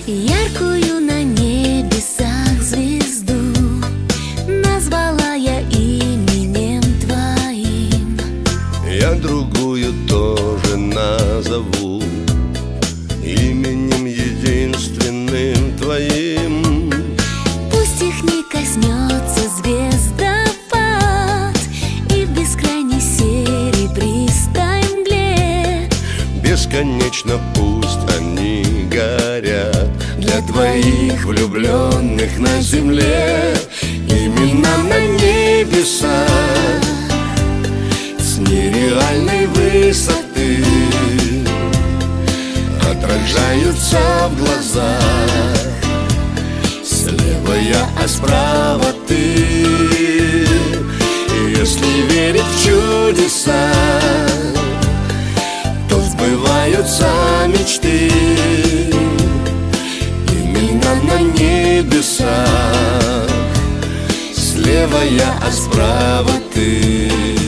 Яркую на небесах звезду назвала я именем твоим. Я другую тоже назову именем единственным твоим. Пусть их не коснется звездопад, и в бескрайней серебристой мгле Бесконечно пусть они горят для двоих влюбленных на земле. Имена на небесах с нереальной высоты отражаются в глазах. Слева я, а справа ты. И если верить в чудеса, то сбываются мечты. Имена на небесах, слева я, а справа ты.